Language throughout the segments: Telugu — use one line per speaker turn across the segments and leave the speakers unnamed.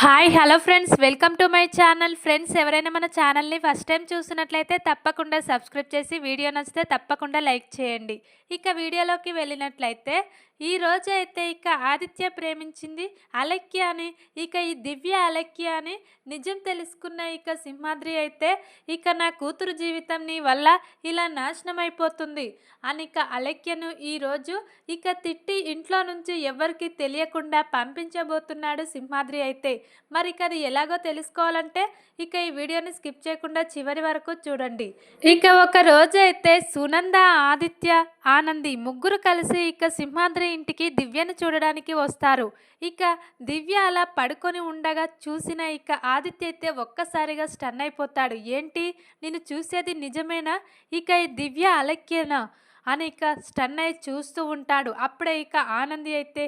Hi hello friends, welcome to my channel. Friends, ఎవరైనా మన ఛానల్ని ఫస్ట్ టైం చూస్తున్నట్లయితే తప్పకుండా సబ్స్క్రైబ్ చేసి వీడియో నచ్చితే తప్పకుండా లైక్ చేయండి. ఇక వీడియోలోకి వెళ్ళినట్లయితే ఈరోజు అయితే ఇక ఆదిత్య ప్రేమించింది అలక్య అని, ఇక ఈ దివ్య అలక్య అని నిజం తెలుసుకున్న ఇక సింహాద్రి అయితే ఇక నా కూతురు జీవితం నీ వల్ల ఇలా నాశనం అయిపోతుంది అని ఇక అలక్యను ఈరోజు ఇక తిట్టి ఇంట్లో నుంచి ఎవరికి తెలియకుండా పంపించబోతున్నాడు సింహాద్రి అయితే. మరి ఇక అది ఎలాగో తెలుసుకోవాలంటే ఇక ఈ వీడియోని స్కిప్ చేయకుండా చివరి వరకు చూడండి. ఇక ఒక రోజు అయితే సునంద, ఆదిత్య, ఆనంది ముగ్గురు కలిసి ఇక సింహాద్రి ఇంటికి దివ్యను చూడడానికి వస్తారు. ఇక దివ్య అలా పడుకొని ఉండగా చూసిన ఇక ఆదిత్య అయితే ఒక్కసారిగా స్టన్ అయిపోతాడు. ఏంటి, నేను చూసేది నిజమేనా? ఇక ఈ దివ్య అలక్యేనా అని ఇక స్టన్ అయి చూస్తూ ఉంటాడు. అప్పుడే ఇక ఆనంది అయితే,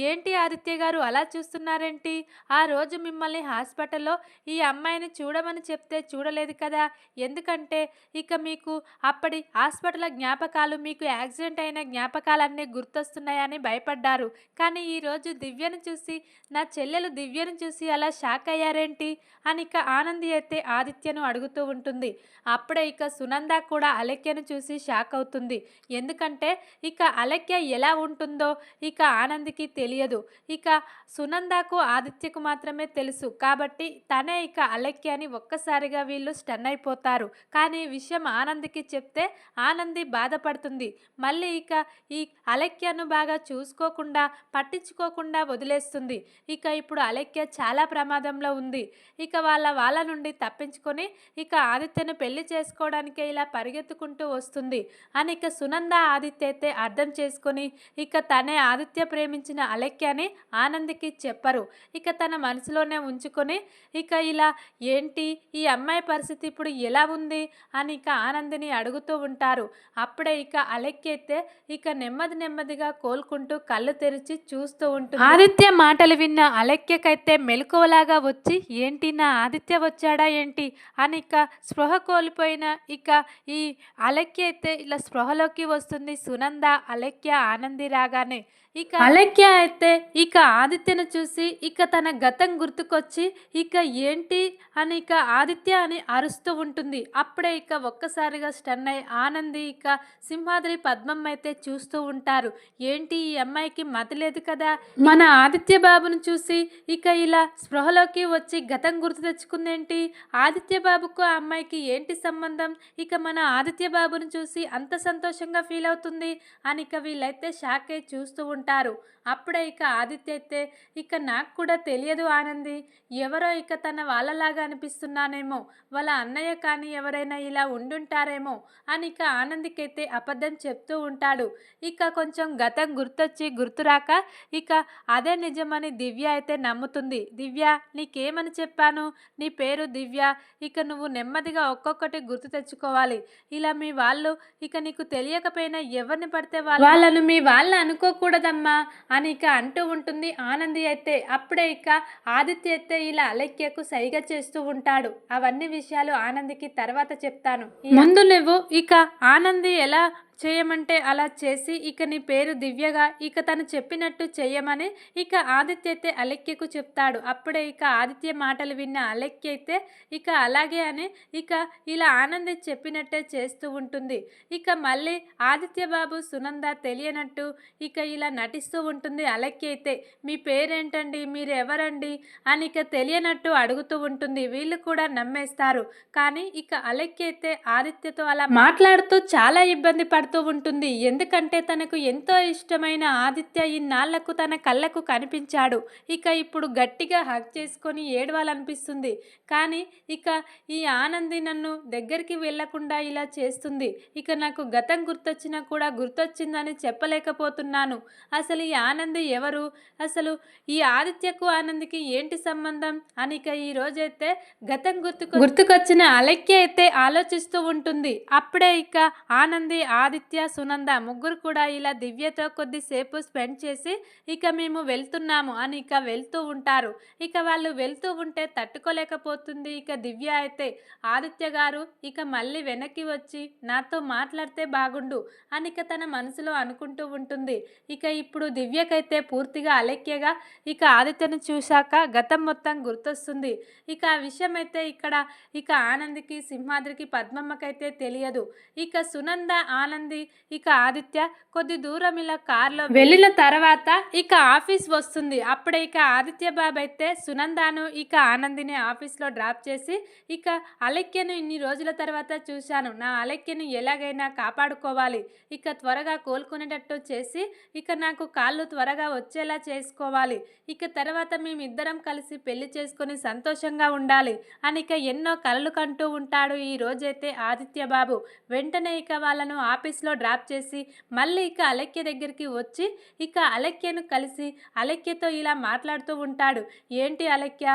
ఏంటి ఆదిత్య గారు అలా చూస్తున్నారేంటి? ఆ రోజు మిమ్మల్ని హాస్పిటల్లో ఈ అమ్మాయిని చూడమని చెప్తే చూడలేదు కదా, ఎందుకంటే ఇక మీకు అప్పటి హాస్పిటల్ జ్ఞాపకాలు, మీకు యాక్సిడెంట్ అయిన జ్ఞాపకాలన్నీ గుర్తొస్తున్నాయని భయపడ్డారు. కానీ ఈరోజు దివ్యను చూసి, నా చెల్లెలు దివ్యను చూసి అలా షాక్ అయ్యారేంటి అని ఇక ఆనంది అయితే ఆదిత్యను అడుగుతూ ఉంటుంది. అప్పుడే ఇక సునంద కూడా అలక్యను చూసి షాక్ అవుతుంది. ఎందుకంటే ఇక అలక్య ఎలా ఉంటుందో ఇక ఆనందికి తెలియదు. ఇక సునందకు, ఆదిత్యకు మాత్రమే తెలుసు. కాబట్టి తనే ఇక అలక్య అని ఒక్కసారిగా వీళ్ళు స్టన్ అయిపోతారు. కానీ ఈ విషయం ఆనందికి చెప్తే ఆనంది బాధపడుతుంది. మళ్ళీ ఇక ఈ అలక్యను బాగా చూసుకోకుండా, పట్టించుకోకుండా వదిలేస్తుంది. ఇక ఇప్పుడు అలక్య చాలా ప్రమాదంలో ఉంది. ఇక వాళ్ళ నుండి తప్పించుకొని ఇక ఆదిత్యను పెళ్లి చేసుకోవడానికే ఇలా పరిగెత్తుకుంటూ వస్తుంది అని ఇక సునంద, ఆదిత్య అయితే అర్థం చేసుకొని ఇక తనే ఆదిత్య ప్రేమించిన అలక్య అని ఆనందికి చెప్పరు. ఇక తన మనసులోనే ఉంచుకొని ఇక ఇలా ఏంటి, ఈ అమ్మాయి పరిస్థితి ఇప్పుడు ఎలా ఉంది అని ఇక ఆనందిని అడుగుతూ ఉంటారు. అప్పుడే ఇక అలక్య అయితే ఇక నెమ్మదిగా కోలుకుంటూ కళ్ళు తెరిచి చూస్తూ ఉంటుంది. ఆదిత్య మాటలు విన్న అలక్యకైతే మెలకువలాగా వచ్చి, ఏంటి, నా ఆదిత్య వచ్చాడా ఏంటి అని ఇక స్పృహ కోల్పోయిన ఇక ఈ అలక్య అయితే ఇలా స్పృహలోకి వస్తుంది. సునంద, అలక్య, ఆనంది రాగానే ఇక అలక్య అయితే ఇక ఆదిత్యను చూసి ఇక తన గతం గుర్తుకొచ్చి ఇక ఏంటి అని ఇక ఆదిత్య అని అరుస్తూ ఉంటుంది. అప్పుడే ఇక ఒక్కసారిగా స్టన్ అయి ఆనంది, ఇక సింహాద్రి, పద్మం అయితే చూస్తూ ఉంటారు. ఏంటి, ఈ అమ్మాయికి మతి లేదు కదా, మన ఆదిత్య బాబును చూసి ఇక ఇలా స్పృహలోకి వచ్చి గతం గుర్తు తెచ్చుకుందేంటి, ఆదిత్య బాబుకు ఆ అమ్మాయికి ఏంటి సంబంధం, ఇక మన ఆదిత్య బాబును చూసి అంత సంతోషంగా ఫీల్ అవుతుంది అని ఇక వీళ్ళైతే షాక్ అయి చూస్తూ ఉంటారు. అప్పుడే ఇక ఆదిత్య అయితే ఇక నాకు కూడా తెలియదు ఆనంది, ఎవరో ఇక తన వాళ్ళలాగా అనిపిస్తున్నానేమో, వాళ్ళ అన్నయ్య కానీ ఎవరైనా ఇలా ఉండుంటారేమో అని ఇక ఆనందికైతే అబద్ధం చెప్తూ ఉంటాడు. ఇక కొంచెం గతం గుర్తొచ్చి గుర్తురాక ఇక అదే నిజమని దివ్య అయితే నమ్ముతుంది. దివ్య, నీకేమని చెప్పాను, నీ పేరు దివ్య, ఇక నువ్వు నెమ్మదిగా ఒక్కొక్కటి గుర్తు తెచ్చుకోవాలి. ఇలా మీ వాళ్ళు ఇక నీకు తెలియకపోయినా ఎవరిని పడితే వాళ్ళను మీ వాళ్ళు అనుకోకూడదమ్మా అని ఇక అంటూ ఉంటుంది ఆనంది అయితే. అప్పుడే ఇక ఆదిత్య అయితే ఇలా అలక్యకు సైగ చేస్తూ ఉంటాడు. అవన్నీ విషయాలు ఆనందికి తర్వాత చెప్తాను. ముందు నువ్వు ఇక ఆనంది ఎలా చేయమంటే అలా చేసి ఇక నీ పేరు దివ్యగా ఇక తను చెప్పినట్టు చెయ్యమని ఇక ఆదిత్య అయితే అలక్యకు చెప్తాడు. అప్పుడే ఇక ఆదిత్య మాటలు విన్న అలక్య అయితే ఇక అలాగే అని ఇక ఇలా ఆనంది చెప్పినట్టే చేస్తూ ఉంటుంది. ఇక మళ్ళీ ఆదిత్య బాబు, సునంద తెలియనట్టు ఇక ఇలా నటిస్తూ ఉంటుంది. అలక్య అయితే, మీ పేరేంటండి, మీరు ఎవరండి అని ఇక తెలియనట్టు అడుగుతూ ఉంటుంది. వీళ్ళు కూడా నమ్మేస్తారు. కానీ ఇక అలక్య అయితే ఆదిత్యతో అలా మాట్లాడుతూ చాలా ఇబ్బంది పడుతూ ఉంటుంది. ఎందుకంటే తనకు ఎంతో ఇష్టమైన ఆదిత్య ఇన్నాళ్లకు తన కళ్ళకు కనిపించాడు. ఇక ఇప్పుడు గట్టిగా హగ్ చేసుకొని ఏడవాలనిపిస్తుంది. కానీ ఇక ఈ ఆనంది నన్ను దగ్గరికి వెళ్లకుండా ఇలా చేస్తుంది. ఇక నాకు గతం గుర్తొచ్చినా కూడా గుర్తొచ్చిందని చెప్పలేకపోతున్నాను. అసలు ఈ ఆనంది ఎవరు, అసలు ఈ ఆదిత్యకు ఆనందికి ఏంటి సంబంధం అని ఇక ఈ రోజైతే గతం గుర్తుకొచ్చిన అలక్య అయితే ఆలోచిస్తూ ఉంటుంది. అప్పుడే ఇక ఆనంది, ఆదిత్య ఆదిత్య, సునంద ముగ్గురు కూడా ఇలా దివ్యతో కొద్దిసేపు స్పెండ్ చేసి ఇక మేము వెళ్తున్నాము అని ఇక వెళ్తూ ఉంటారు. ఇక వాళ్ళు వెళ్తూ ఉంటే తట్టుకోలేకపోతుంది ఇక దివ్య అయితే. ఆదిత్య గారు ఇక మళ్ళీ వెనక్కి వచ్చి నాతో మాట్లాడితే బాగుండు అని ఇక తన మనసులో అనుకుంటూ ఉంటుంది. ఇక ఇప్పుడు దివ్యకైతే పూర్తిగా అలెక్యగా ఇక ఆదిత్యను చూశాక గతం మొత్తం గుర్తొస్తుంది. ఇక ఆ విషయం అయితే ఇక్కడ ఇక ఆనందికి, సింహాద్రికి, పద్మమ్మకైతే తెలియదు. ఇక సునంద, ఆనంది, ఇక ఆదిత్య కొద్ది దూరం ఇలా కార్లో వెళ్ళిన తర్వాత ఇక ఆఫీస్ వస్తుంది. అప్పుడే ఇక ఆదిత్య బాబు అయితే సునందాను ఇక ఆనందిని ఆఫీస్లో డ్రాప్ చేసి ఇక అలెక్యను ఇన్ని రోజుల తర్వాత చూశాను, నా అలెక్యను ఎలాగైనా కాపాడుకోవాలి, ఇక త్వరగా కోలుకునేటట్టు చేసి ఇక నాకు కాళ్ళు త్వరగా వచ్చేలా చేసుకోవాలి, ఇక తర్వాత మేమిద్దరం కలిసి పెళ్లి చేసుకొని సంతోషంగా ఉండాలి అని ఇక ఎన్నో కలలు కంటూ ఉంటాడు ఈ రోజైతే ఆదిత్య బాబు. వెంటనే ఇక వాళ్ళను ఆఫీస్లో డ్రాప్ చేసి మళ్ళీ ఇక అలెక్య దగ్గరికి వచ్చి ఇక అలెక్యను కలిసి అలెక్యతో ఇలా మాట్లాడుతూ ఉంటాడు. ఏంటి అలెక్య,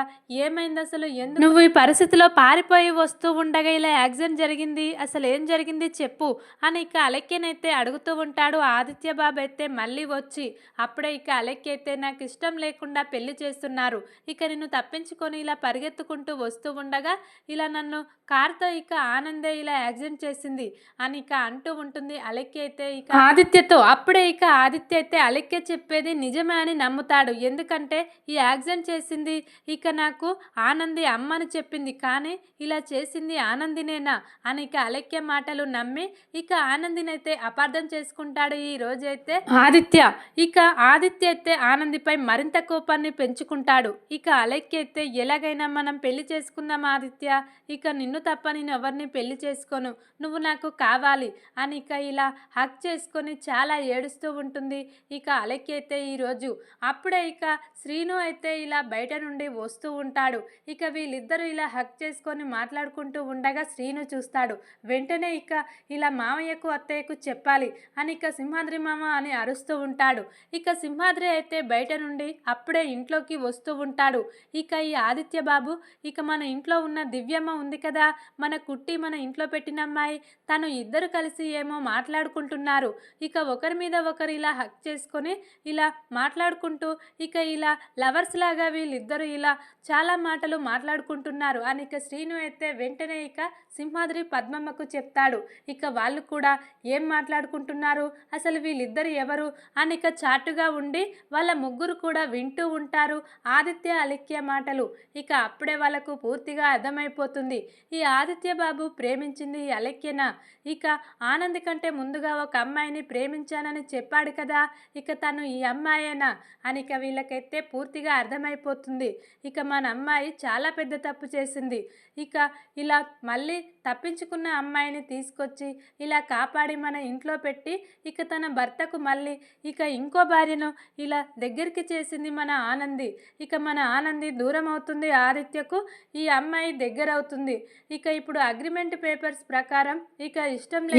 ఏమైంది అసలు, ఎందుకు నువ్వు ఈ పరిస్థితిలో పారిపోయి వస్తూ ఉండగా ఇలా యాక్సిడెంట్ జరిగింది, అసలు ఏం జరిగింది చెప్పు అని ఇక అలెక్యనైతే అడుగుతూ ఉంటాడు. ఆదిత్య బాబు అయితే మళ్ళీ వచ్చి అప్పుడే ఇక అలెక్య అయితే నాకు ఇష్టం లేకుండా పెళ్లి చేస్తున్నారు, ఇక నిన్ను తప్పించుకొని ఇలా పరిగెత్తుకుంటూ వస్తూ ఉండగా ఇలా నన్ను కార్తో ఇక ఆనందే ఇలా యాక్సిడెంట్ చేసింది అని ఇక అంటూ ఉంటుంది అలెక్య అయితే ఇక ఆదిత్యతో. అప్పుడే ఇక ఆదిత్య అయితే అలెక్య చెప్పేది నిజమే అని నమ్ముతాడు. ఎందుకంటే ఈ యాక్సిడెంట్ చేసింది ఇక నాకు ఆనంది అమ్మని చెప్పింది, కానీ ఇలా చేసింది ఆనందినేనా అని ఇక అలెక్య మాటలు నమ్మి ఇక ఆనందినైతే అపార్థం చేసుకుంటాడు ఈ రోజైతే ఆదిత్య. ఇక ఆదిత్య అయితే ఆనందిపై మరింత కోపాన్ని పెంచుకుంటాడు. ఇక అలెక్య అయితే ఎలాగైనా మనం పెళ్లి చేసుకుందాం ఆదిత్య, ఇక నిన్ను తప్ప నేను ఎవరిని పెళ్లి చేసుకోను, నువ్వు నాకు కావాలి అని ఇక ఇలా హక్ చేసుకొని చాలా ఏడుస్తూ ఉంటుంది ఇక అలెక్య అయితే ఈరోజు. అప్పుడే ఇక శ్రీను అయితే ఇలా బయట నుండి వస్తూ ఉంటాడు. ఇక వీళ్ళిద్దరూ ఇలా హక్ చేసుకొని మాట్లాడుకుంటూ ఉండగా శ్రీను చూస్తాడు. వెంటనే ఇక ఇలా మామయ్యకు, అత్తయ్యకు చెప్పాలి అని ఇక సింహాద్రి మామ అని అరుస్తూ ఉంటాడు. ఇక సింహాద్రి అయితే బయట నుండి అప్పుడే ఇంట్లోకి వస్తూ ఉంటాడు. ఇక ఈ ఆదిత్య బాబు ఇక మన ఇంట్లో ఉన్న దివ్యమ్మ ఉంది కదా, మన కుట్టి, మన ఇంట్లో పెట్టిన అమ్మాయి, తను ఇద్దరు కలిసి ఏమో మాట్లాడుకుంటున్నారు. ఇక ఒకరి మీద ఒకరు ఇలా హక్ చేసుకొని ఇలా మాట్లాడుకుంటూ ఇక ఇలా లవర్స్ లాగా వీళ్ళిద్దరూ ఇలా చాలా మాటలు మాట్లాడుకుంటున్నారు అని ఇక శ్రీను అయితే వెంటనే ఇక సింహాద్రి, పద్మమ్మకు చెప్తాడు. ఇక వాళ్ళు కూడా ఏం మాట్లాడుకుంటున్నారు, అసలు వీళ్ళిద్దరు ఎవరు అని ఇక చాటుగా ఉండి వాళ్ళ ముగ్గురు కూడా వింటూ ఉంటారు ఆదిత్య, అలెక్య మాటలు. ఇక అప్పుడే వాళ్ళకు పూర్తిగా అర్థమైపోతుంది ఈ ఆదిత్య బాబు ప్రేమించింది ఈ అలెక్యనా, ఇక ఆనంద్ కంటే ముందుగా ఒక అమ్మాయిని ప్రేమించానని చెప్పాడు కదా, ఇక తను ఈ అమ్మాయేనా అని ఇక వీళ్ళకైతే పూర్తిగా అర్థమైపోతుంది. ఇక మన అమ్మాయి చాలా పెద్ద తప్పు చేసింది, ఇక ఇలా మళ్ళీ తప్పించుకున్న అమ్మాయిని తీసుకొచ్చి ఇలా కాపాడి మన ఇంట్లో పెట్టి ఇక తన భర్తకు మళ్ళీ ఇక ఇంకో భార్యను ఇలా దగ్గరికి చేసింది మన ఆనంది. ఇక మన ఆనంది దూరం అవుతుంది ఆదిత్యకు, ఈ అమ్మాయి దగ్గర అవుతుంది. ఇక ఇప్పుడు అగ్రిమెంట్ పేపర్స్ ప్రకారం ఇక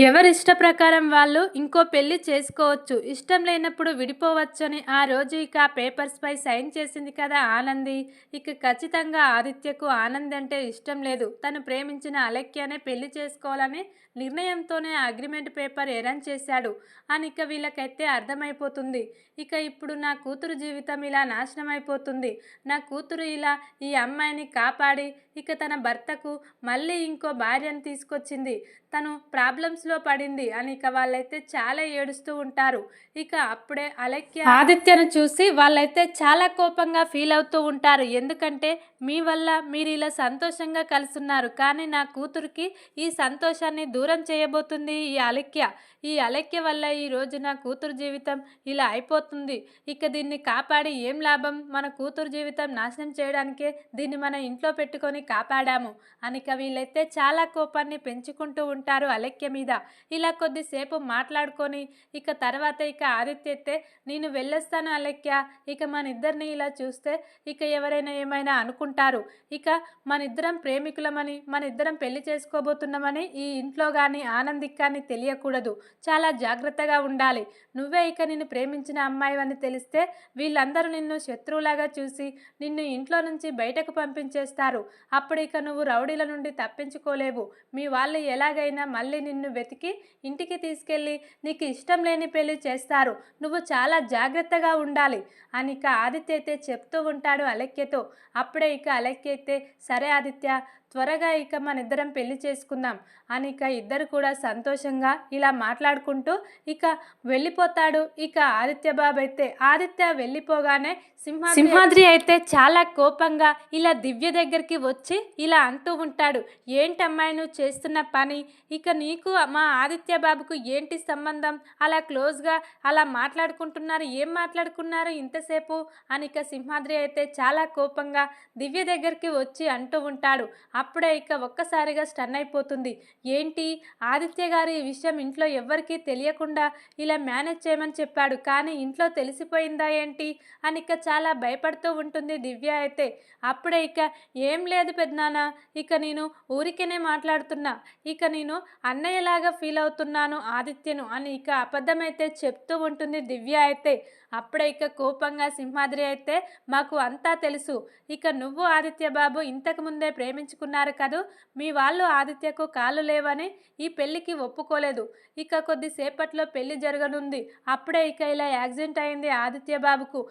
ఎవరి ఇష్ట ప్రకారం వాళ్ళు ఇంకో పెళ్లి చేసుకోవచ్చు, ఇష్టం లేనప్పుడు విడిపోవచ్చు అని ఆ రోజు ఇక పేపర్స్ పై సైన్ చేసింది కదా ఆనంది. ఇక ఖచ్చితంగా ఆదిత్యకు ఆనంద్ అంటే ఇష్టం లేదు, తను ప్రేమించిన అలెక్యనే పెళ్లి చేసుకోవాలని నిర్ణయంతోనే అగ్రిమెంట్ పేపర్ ఎరేంజ్ చేశాడు అని ఇక వీళ్ళకైతే అర్థమైపోతుంది. ఇక ఇప్పుడు నా కూతురు జీవితం ఇలా నాశనం అయిపోతుంది, నా కూతురు ఇలా ఈ అమ్మాయిని కాపాడి ఇక తన భర్తకు మళ్ళీ ఇంకో భార్యను తీసుకొచ్చింది, తను ప్రాబ్లమ్స్లో పడింది అని ఇక వాళ్ళైతే చాలా ఏడుస్తూ ఉంటారు. ఇక అప్పుడే అలెక్య ఆదిత్యను చూసి వాళ్ళైతే చాలా కోపంగా ఫీల్ అవుతూ ఉంటారు. ఎందుకంటే మీ వల్ల మీరు ఇలా సంతోషంగా కలుసున్నారు, కానీ నా కూతురికి ఈ సంతోషాన్ని దూరం చేయబోతుంది ఈ అలెక్య వల్ల ఈరోజు నా కూతురు జీవితం ఇలా అయిపోతుంది, ఇక దీన్ని కాపాడి ఏం లాభం, మన కూతురు జీవితం నాశనం చేయడానికే దీన్ని మన ఇంట్లో పెట్టుకొని కాపాడాము అని ఇక వీళ్ళైతే చాలా కోపాన్ని పెంచుకుంటూ ఉంటారు అలెక్య మీద. ఇలా కొద్దిసేపు మాట్లాడుకొని ఇక తర్వాత ఇక ఆదిత్య అయితే నేను వెళ్ళొస్తాను అలెక్య, ఇక మన ఇద్దరిని ఇలా చూస్తే ఇక ఎవరైనా ఏమైనా అనుకుంటారు, ఇక మన ఇద్దరం ప్రేమికులమని, మన ఇద్దరం పెళ్లి చేసుకోబోతున్నామని ఈ ఇంట్లో కానీ ఆనందికి కానీ తెలియకూడదు, చాలా జాగ్రత్తగా ఉండాలి, నువ్వే ఇక నిన్ను ప్రేమించిన అమ్మాయి అని తెలిస్తే వీళ్ళందరూ నిన్ను శత్రువులాగా చూసి నిన్ను ఇంట్లో నుంచి బయటకు పంపించేస్తారు, అప్పుడు ఇక నువ్వు రౌడీల నుండి తప్పించుకోలేవు, మీ వాళ్ళు ఎలాగైనా ఎలాగైనా మళ్ళీ నిన్ను వెతికి ఇంటికి తీసుకెళ్ళి నీకు ఇష్టం లేని పెళ్లి చేస్తారు, నువ్వు చాలా జాగ్రత్తగా ఉండాలి అని ఇక ఆదిత్య అయితే చెప్తూ ఉంటాడు అలక్యతో. అప్పుడే ఇక అలక్య అయితే సరే ఆదిత్య, త్వరగా ఇక మన ఇద్దరం పెళ్లి చేసుకుందాం అని ఇక ఇద్దరు కూడా సంతోషంగా ఇలా మాట్లాడుకుంటూ ఇక వెళ్ళిపోతాడు. ఇక ఆదిత్య బాబు అయితే ఆదిత్య వెళ్ళిపోగానే సింహాద్రి అయితే చాలా కోపంగా ఇలా దివ్య దగ్గరికి వచ్చి ఇలా అంటూ ఉంటాడు, ఏంటమ్మాయి నువ్వు చేస్తున్న పని, ఇక నీకు మా ఆదిత్య బాబుకు ఏంటి సంబంధం, అలా క్లోజ్గా అలా మాట్లాడుకుంటున్నారు, ఏం మాట్లాడుకున్నారు ఇంతసేపు అని ఇక సింహాద్రి అయితే చాలా కోపంగా దివ్య దగ్గరికి వచ్చి అంటూ ఉంటాడు. అప్పుడే ఇక ఒక్కసారిగా స్టన్ అయిపోతుంది. ఏంటి ఆదిత్య గారు ఈ విషయం ఇంట్లో ఎవ్వరికీ తెలియకుండా ఇలా మేనేజ్ చేయమని చెప్పాడు, కానీ ఇంట్లో తెలిసిపోయిందా ఏంటి అని ఇక చాలా భయపడుతూ ఉంటుంది దివ్య అయితే. అప్పుడే ఇక ఏం లేదు పెద్దనాన్న, ఇక నేను ఊరికేనే మాట్లాడుతున్నా, ఇక నేను అన్నయ్యలాగా ఫీల్ అవుతున్నాను ఆదిత్యను అని ఇక అబద్ధమైతే చెప్తూ ఉంటుంది దివ్య అయితే. అప్పుడే ఇక కోపంగా సింహాద్రి అయితే మాకు అంతా తెలుసు, ఇక నువ్వు ఆదిత్య బాబు ఇంతకు ముందే ప్రేమించుకున్నారు కదూ, మీ వాళ్ళు ఆదిత్యకు కాళ్ళు లేవని ఈ పెళ్ళికి ఒప్పుకోలేదు, ఇక కొద్దిసేపట్లో పెళ్లి జరగనుంది, అప్పుడే ఇక ఇలా యాక్సిడెంట్ అయింది ఆదిత్య బాబుకు,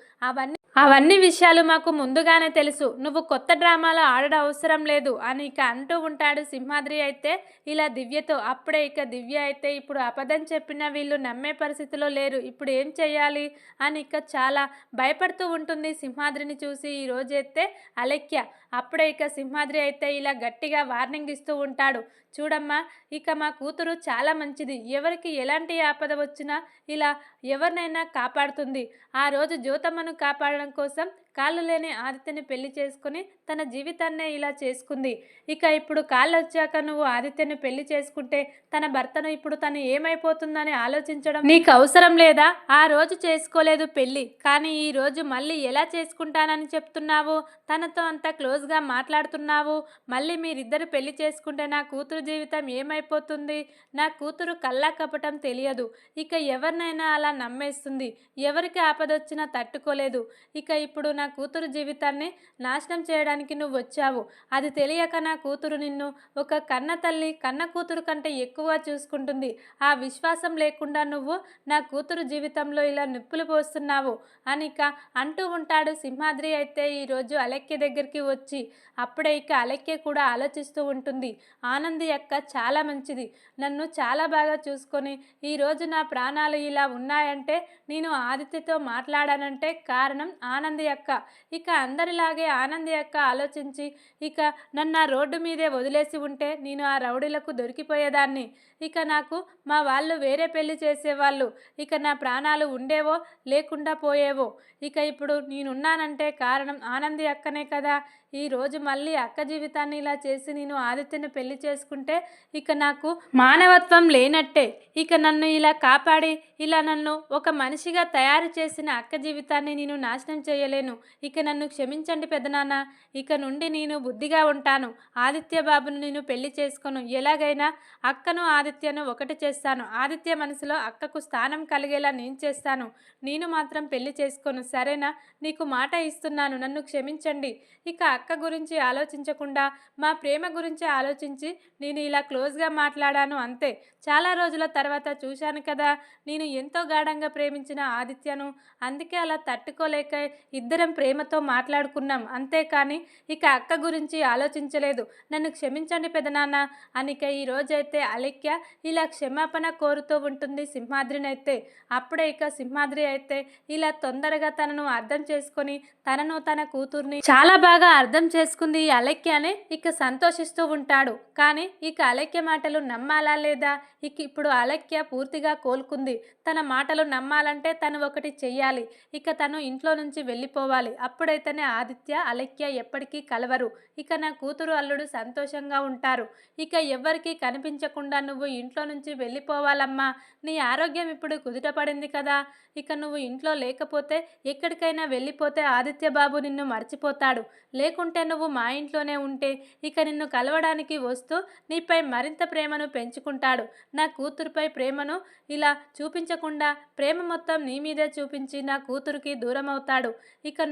అవన్నీ విషయాలు మాకు ముందుగానే తెలుసు, నువ్వు కొత్త డ్రామాలో ఆడడం అవసరం లేదు అని ఇక అంటూ ఉంటాడు సింహాద్రి అయితే ఇలా దివ్యతో. అప్పుడే ఇక దివ్య అయితే ఇప్పుడు అబద్ధం చెప్పిన వీళ్ళు నమ్మే పరిస్థితిలో లేరు, ఇప్పుడు ఏం చెయ్యాలి అని ఇక చాలా భయపడుతూ ఉంటుంది సింహాద్రిని చూసి ఈ రోజైతే అలక్య. అప్పుడే ఇక సింహాద్రి అయితే ఇలా గట్టిగా వార్నింగ్ ఇస్తూ ఉంటాడు, చూడమ్మా, ఇక మా కూతురు చాలా మంచిది, ఎవరికి ఎలాంటి ఆపద వచ్చినా ఇలా ఎవరినైనా కాపాడుతుంది, ఆ రోజు జ్యోతమ్మను కాపాడడం కోసం కాళ్ళు లేని ఆదిత్యని పెళ్లి చేసుకుని తన జీవితాన్నే ఇలా చేసుకుంది, ఇక ఇప్పుడు కాళ్ళు వచ్చాక నువ్వు ఆదిత్యని పెళ్లి చేసుకుంటే తన భర్తను ఇప్పుడు తను ఏమైపోతుందని ఆలోచించడం నీకు అవసరం లేదా, ఆ రోజు చేసుకోలేదు పెళ్ళి, కానీ ఈ రోజు మళ్ళీ ఎలా చేసుకుంటానని చెప్తున్నావు, తనతో అంత క్లోజ్గా మాట్లాడుతున్నావు, మళ్ళీ మీరిద్దరు పెళ్లి చేసుకుంటే నా కూతురు జీవితం ఏమైపోతుంది, నా కూతురు కల్లా కపటం తెలియదు, ఇక ఎవరినైనా అలా నమ్మేస్తుంది, ఎవరికి ఆపదొచ్చినా తట్టుకోలేదు, ఇక ఇప్పుడు నా కూతురు జీవితాన్ని నాశనం చేయడానికి నువ్వు వచ్చావు, అది తెలియక నా కూతురు నిన్ను ఒక కన్న తల్లి కన్న కూతురు కంటే ఎక్కువ చూసుకుంటుంది, ఆ విశ్వాసం లేకుండా నువ్వు నా కూతురు జీవితంలో ఇలా నిప్పులు పోస్తున్నావు అని ఇక అంటూ ఉంటాడు సింహాద్రి అయితే ఈరోజు అలక్య దగ్గరికి వచ్చి. అప్పుడే ఇక అలక్య కూడా ఆలోచిస్తూ ఉంటుంది, ఆనంది అక్క చాలా మంచిది, నన్ను చాలా బాగా చూసుకొని ఈరోజు నా ప్రాణాలు ఇలా ఉన్నాయంటే నేను ఆదిత్యతో మాట్లాడానంటే కారణం ఆనంది అక్క, ఇక అందరిలాగే ఆనంది అక్క ఆలోచించి ఇక నన్ను ఆ రోడ్డు మీదే వదిలేసి ఉంటే నేను ఆ రౌడీలకు దొరికిపోయేదాన్ని, ఇక నాకు మా వాళ్ళు వేరే పెళ్లి చేసేవాళ్ళు, ఇక నా ప్రాణాలు ఉండేవో లేకుండా పోయేవో, ఇక ఇప్పుడు నేనున్నానంటే కారణం ఆనంది అక్కనే కదా, ఈరోజు మళ్ళీ అక్క జీవితాన్ని ఇలా చేసి నేను ఆదిత్యను పెళ్లి చేసుకుంటే ఇక నాకు మానవత్వం లేనట్టే, ఇక నన్ను ఇలా కాపాడి ఇలా నన్ను ఒక మనిషిగా తయారు చేసిన అక్క జీవితాన్ని నేను నాశనం చేయలేను, ఇక నన్ను క్షమించండి పెదనాన్న, ఇక నుండి నేను బుద్ధిగా ఉంటాను, ఆదిత్య బాబును నేను పెళ్లి చేసుకోను, ఎలాగైనా అక్కను ఆదిత్యను ఒకటి చేస్తాను, ఆదిత్య మనసులో అక్కకు స్థానం కలిగేలా నేను చేస్తాను, నేను మాత్రం పెళ్లి చేసుకోను, సరేనా, నీకు మాట ఇస్తున్నాను, నన్ను క్షమించండి, ఇక అక్క గురించి ఆలోచించకుండా మా ప్రేమ గురించి ఆలోచించి నేను ఇలా క్లోజ్గా మాట్లాడాను అంతే, చాలా రోజుల తర్వాత చూశాను కదా నేను ఎంతో గాఢంగా ప్రేమించిన ఆదిత్యను, అందుకే అలా తట్టుకోలేక ఇద్దరం ప్రేమతో మాట్లాడుకున్నాం, అంతేకాని ఇక అక్క గురించి ఆలోచించలేదు, నన్ను క్షమించండి పెదనాన్న అనిక ఈ రోజైతే అలక్య ఇలా క్షమాపణ కోరుతూ ఉంటుంది సింహాద్రినైతే. అప్పుడే ఇక సింహాద్రి అయితే ఇలా తొందరగా తనను అర్థం చేసుకొని తనను తన కూతుర్ని చాలా బాగా అర్థం చేసుకుంది ఈ అలక్య అని ఇక సంతోషిస్తూ ఉంటాడు. కానీ ఇక అలక్య మాటలు నమ్మాలా లేదా, ఇక ఇప్పుడు అలక్య పూర్తిగా కోలుకుంది, తన మాటలు నమ్మాలంటే తను ఒకటి చెయ్యాలి, ఇక తను ఇంట్లో నుంచి వెళ్ళిపోవాలి, అప్పుడైతేనే ఆదిత్య అలక్య ఎప్పటికీ కలవరు, ఇక నా కూతురు అల్లుడు సంతోషంగా ఉంటారు, ఇక ఎవ్వరికీ కనిపించకుండా నువ్వు ఇంట్లో నుంచి వెళ్ళిపోవాలమ్మా, నీ ఆరోగ్యం ఇప్పుడు కుదుటపడింది కదా, ఇక నువ్వు ఇంట్లో లేకపోతే ఎక్కడికైనా వెళ్ళిపోతే ఆదిత్య బాబు నిన్ను మర్చిపోతాడు, లేక లేకుంటే నువ్వు మా ఇంట్లోనే ఉంటే ఇక నిన్ను కలవడానికి వస్తూ నీపై మరింత ప్రేమను పెంచుకుంటాడు. నా కూతురుపై ప్రేమను ఇలా చూపించకుండా ప్రేమ మొత్తం నీ మీదే చూపించి నా కూతురికి దూరం అవుతాడు. ఇక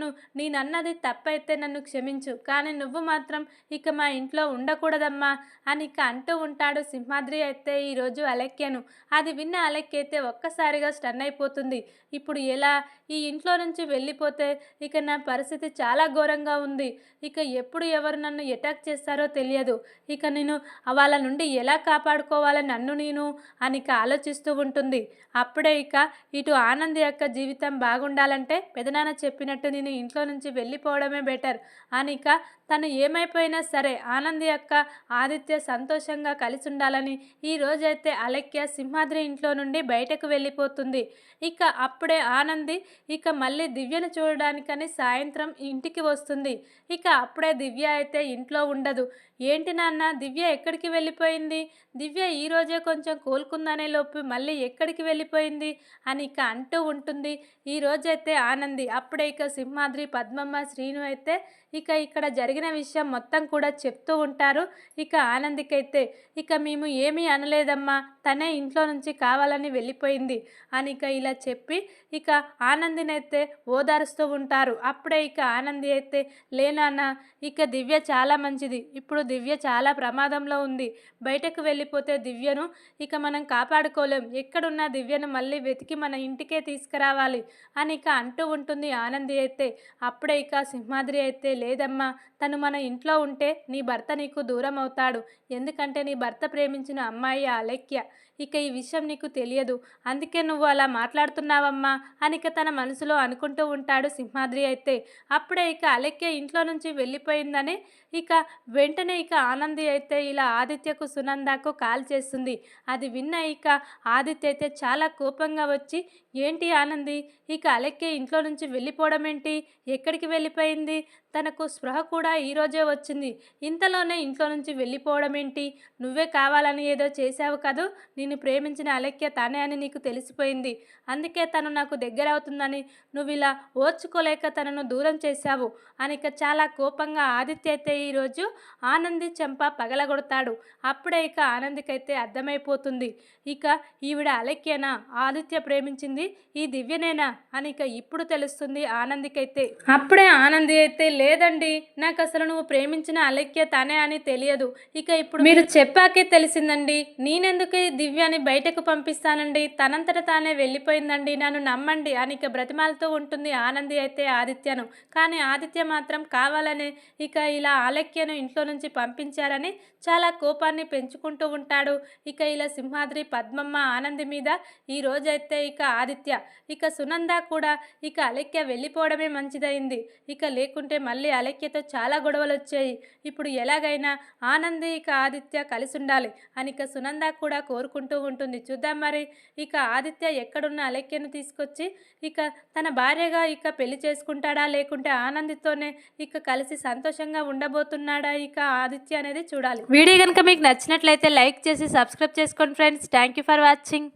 నేనన్నది తప్పైతే నన్ను క్షమించు, కానీ నువ్వు మాత్రం ఇక మా ఇంట్లో ఉండకూడదమ్మా అని ఇక అంటూ ఉంటాడు సింహాద్రి అయితే ఈరోజు అలెక్యను. అది విన్న అలెక్య అయితే ఒక్కసారిగా స్టన్ అయిపోతుంది. ఇప్పుడు ఎలా? ఈ ఇంట్లో నుంచి వెళ్ళిపోతే ఇక నా పరిస్థితి చాలా ఘోరంగా ఉంది. ఇక ఎప్పుడు ఎవరు నన్ను అటాక్ చేస్తారో తెలియదు. ఇక నేను వాళ్ళ నుండి ఎలా కాపాడుకోవాలి నన్ను నేను అని ఇక ఆలోచిస్తూ ఉంటుంది. అప్పుడే ఇక ఇటు ఆనంద్ యొక్క జీవితం బాగుండాలంటే పెదనాన్న చెప్పినట్టు నేను ఇంట్లో నుంచి వెళ్ళిపోవడమే బెటర్ అని ఇక తను ఏమైపోయినా సరే ఆనంద్ యొక్క ఆదిత్య సంతోషంగా కలిసి ఉండాలని ఈ రోజైతే అలెక్య సింహాద్రి ఇంట్లో నుండి బయటకు వెళ్ళిపోతుంది. ఇక అప్పుడే ఆనంది ఇక మళ్ళీ దివ్యను చూడడానికని సాయంత్రం ఇంటికి వస్తుంది. ఇక అప్పుడే దివ్య అయితే ఇంట్లో ఉండదు. ఏంటి నాన్న, దివ్య ఎక్కడికి వెళ్ళిపోయింది? దివ్య ఈరోజే కొంచెం కోలుకుందనే లోపు మళ్ళీ ఎక్కడికి వెళ్ళిపోయింది అని ఇక అంటూ ఉంటుంది ఈ రోజైతే ఆనంది. అప్పుడే ఇక సింహాద్రి, పద్మమ్మ, శ్రీను అయితే ఇక ఇక్కడ జరిగిన విషయం మొత్తం కూడా చెప్తూ ఉంటారు. ఇక ఆనందికైతే ఇక మేము ఏమీ అనలేదమ్మా, తనే ఇంట్లో నుంచి కావాలని వెళ్ళిపోయింది అని ఇక ఇలా చెప్పి ఇక ఆనందినైతే ఓదారుస్తూ ఉంటారు. అప్పుడే ఇక ఆనంది అయితే లేనాన్న, ఇక దివ్య చాలా మంచిది, ఇప్పుడు దివ్య చాలా ప్రమాదంలో ఉంది, బయటకు వెళ్ళిపోతే దివ్యను ఇక మనం కాపాడుకోలేం, ఎక్కడున్నా దివ్యను మళ్ళీ వెతికి మన ఇంటికే తీసుకురావాలి అని ఇక అంటూ ఉంటుంది ఆనంది అయితే. అప్పుడే ఇక సింహాద్రి అయితే లేదమ్మా, తను మన ఇంట్లో ఉంటే నీ భర్త నీకు దూరం అవుతాడు, ఎందుకంటే నీ భర్త ప్రేమించిన అమ్మాయి అలెక్య, ఇక ఈ విషయం నీకు తెలియదు, అందుకే నువ్వు అలా మాట్లాడుతున్నావమ్మా అని ఇక తన మనసులో అనుకుంటూ ఉంటాడు సింహాద్రి అయితే. అప్పుడే ఇక అలెక్య ఇంట్లో నుంచి వెళ్ళిపోయిందని ఇక వెంటనే ఇక ఆనంది అయితే ఇలా ఆదిత్యకు, సునందకు కాల్ చేస్తుంది. అది విన్న ఇక ఆదిత్య అయితే చాలా కోపంగా వచ్చి, ఏంటి ఆనంది, ఇక అలెక్య ఇంట్లో నుంచి వెళ్ళిపోవడం ఏంటి, ఎక్కడికి వెళ్ళిపోయింది, తనకు స్పృహ కూడా ఈరోజే వచ్చింది, ఇంతలోనే ఇంట్లో నుంచి వెళ్ళిపోవడం ఏంటి, నువ్వే కావాలని ఏదో చేశావు కదూ, నిన్ను ప్రేమించిన అలెక్య తానే అని నీకు తెలిసిపోయింది, అందుకే తను నాకు దగ్గర అవుతుందని నువ్వు ఇలా ఓర్చుకోలేక తనను దూరం చేశావు అని ఇక చాలా కోపంగా ఆదిత్య అయితే ఈరోజు ఆనంది చెంప పగలగొడతాడు. అప్పుడే ఇక ఆనందికైతే అర్థమైపోతుంది, ఇక ఈవిడ అలెక్యనా ఆదిత్య ప్రేమించింది, ఈ దివ్యనేనా అని ఇక ఇప్పుడు తెలుస్తుంది ఆనందికైతే. అప్పుడే ఆనంది అయితే లేదండి, నాకు అసలు నువ్వు ప్రేమించిన అలెక్య తనే అని తెలియదు, ఇక ఇప్పుడు మీరు చెప్పాకే తెలిసిందండి, నేనెందుకు దివ్యాని బయటకు పంపిస్తానండి, తనంతట తానే వెళ్ళిపోయిందండి, నన్ను నమ్మండి అని ఇక బ్రతిమాలుతూ ఉంటుంది ఆనంది అయితే ఆదిత్యను. కానీ ఆదిత్య మాత్రం కావాలనే ఇక ఇలా అలెక్యను ఇంట్లో నుంచి పంపించారని చాలా కోపాన్ని పెంచుకుంటూ ఉంటాడు. ఇక ఇలా సింహాద్రి, పద్మమ్మ, ఆనంది మీద ఈ రోజైతే ఇక ఆదిత్య, ఇక సునంద కూడా ఇక అలెక్య వెళ్ళిపోవడమే మంచిదైంది, ఇక లేకుంటే మళ్ళీ అలెక్యతో చాలా గొడవలు వచ్చాయి, ఇప్పుడు ఎలాగైనా ఆనంది ఇక ఆదిత్య కలిసి ఉండాలి అని ఇక సునంద కూడా కోరుకుంటూ ఉంటుంది. చూద్దాం మరి ఇక ఆదిత్య ఎక్కడున్న అలెక్యను తీసుకొచ్చి ఇక తన భార్యగా ఇక పెళ్లి చేసుకుంటాడా, లేకుంటే ఆనందితోనే ఇక కలిసి సంతోషంగా ఉండబోతున్నాడా ఇక ఆదిత్య అనేది చూడాలి. వీడియో కనుక మీకు నచ్చినట్లయితే లైక్ చేసి సబ్స్క్రైబ్ చేసుకోండి friends. Thank you for watching.